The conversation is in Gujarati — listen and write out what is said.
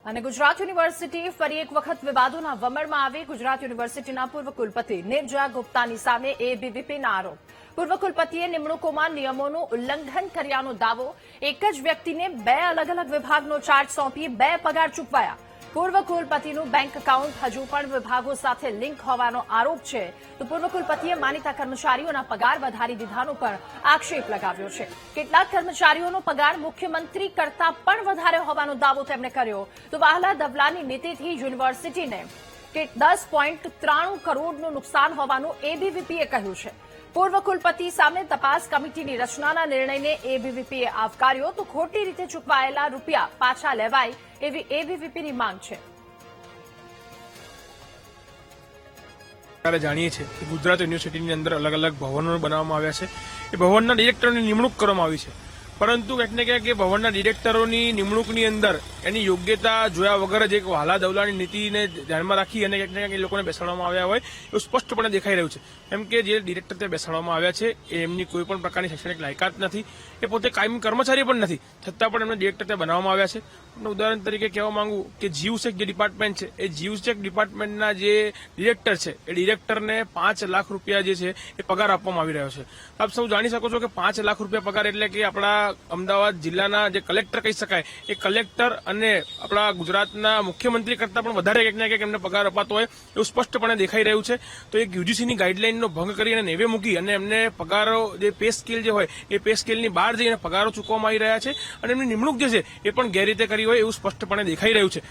અને ગુજરાત યુનિવર્સિટી ફરી એક વખત વિવાદોના વમળમાં આવી. ગુજરાત યુનિવર્સિટીના પૂર્વ કુલપતિ નિરજા ગુપ્તાની સામે એબીવીપીના આરોપ. પૂર્વ કુલપતિએ નિમણૂકોમાં નિયમોનું ઉલ્લંઘન કર્યાનો દાવો. એક જ વ્યક્તિને બે અલગ અલગ વિભાગનો ચાર્જ સોંપી બે પગાર ચૂકવાયા. પૂર્વ કુલપતિનું બેંક એકાઉન્ટ હજુ પણ વિભાગો સાથે લિંક હોવાનો આરોપ છે. તો પૂર્વ કુલપતિએ માનીતા કર્મચારીઓના પગાર વધારી દીધાનો પણ આક્ષેપ લગાવ્યો છે. કેટલાક કર્મચારીઓનો પગાર મુખ્યમંત્રી કરતા પણ વધારે હોવાનો દાવો તેમણે કર્યો. તો વહાલા દવલાની નીતિથી યુનિવર્સિટીને 10.93 કરોડનું નુકસાન હોવાનું એબીવીપીએ કહ્યું છે. પૂર્વ કુલપતિ સામે તપાસ કમિટીની રચનાના નિર્ણયને એબીવીપીએ આવકાર્યો. તો ખોટી રીતે ચૂકવાયેલા રૂપિયા પાછા લેવાય એવી એબીવીપીની માંગ છે. જાણીએ છીએ કે ગુજરાત યુનિવર્સિટીની અંદર અલગ અલગ ભવનો બનાવવામાં આવ્યા છે. એ ભવનના ડિરેક્ટરોની નિમણૂક કરવામાં આવી છે. પરંતુ કંઈક ને ક્યાંક એ ભવનના ડિરેક્ટરોની નિમણૂકની અંદર એની યોગ્યતા જોયા વગર જ એક વહાલા દવલાની નીતિને ધ્યાનમાં રાખી અને ક્યાંક ને ક્યાંક એ લોકોને બેસાડવામાં આવ્યા હોય એવું સ્પષ્ટપણે દેખાઈ રહ્યું છે. એમ કે જે ડિરેક્ટર ત્યાં બેસાડવામાં આવ્યા છે એ એમની કોઈ પણ પ્રકારની શૈક્ષણિક લાયકાત નથી. એ પોતે કાયમી કર્મચારી પણ નથી, છતાં પણ એમને ડિરેક્ટર ત્યાં બનાવવામાં આવ્યા છે. ઉદાહરણ તરીકે કહેવા માંગુ કે જીવસેક જે ડિપાર્ટમેન્ટ છે એ જીવસેક ડિપાર્ટમેન્ટના જે ડિરેક્ટર છે એ ડિરેક્ટરને 5 લાખ રૂપિયા જે છે એ પગાર આપવામાં આવી રહ્યો છે. આપ સૌ જાણી શકો છો કે 5 લાખ રૂપિયા પગાર એટલે કે આપણા અમદાવાદ જિલ્લાના જે કલેક્ટર કહી શકાય એ કલેક્ટર અને આપણા ગુજરાતના મુખ્યમંત્રી કરતા પણ વધારે ક્યાંક ને ક્યાંક એમને પગાર અપાતો હોય એવું સ્પષ્ટપણે દેખાઈ રહ્યું છે. તો એક યુજીસીની ગાઈડલાઈનનો ભંગ કરી અને નેવે મૂકી અને એમને પગારો જે પે સ્કેલ જે હોય એ પે સ્કેલની બહાર જઈને પગારો ચૂકવવામાં આવી રહ્યા છે અને એમની નિમણૂક જે છે એ પણ ગેરરીતે કરી હોય એવું સ્પષ્ટપણે દેખાઈ રહ્યું છે.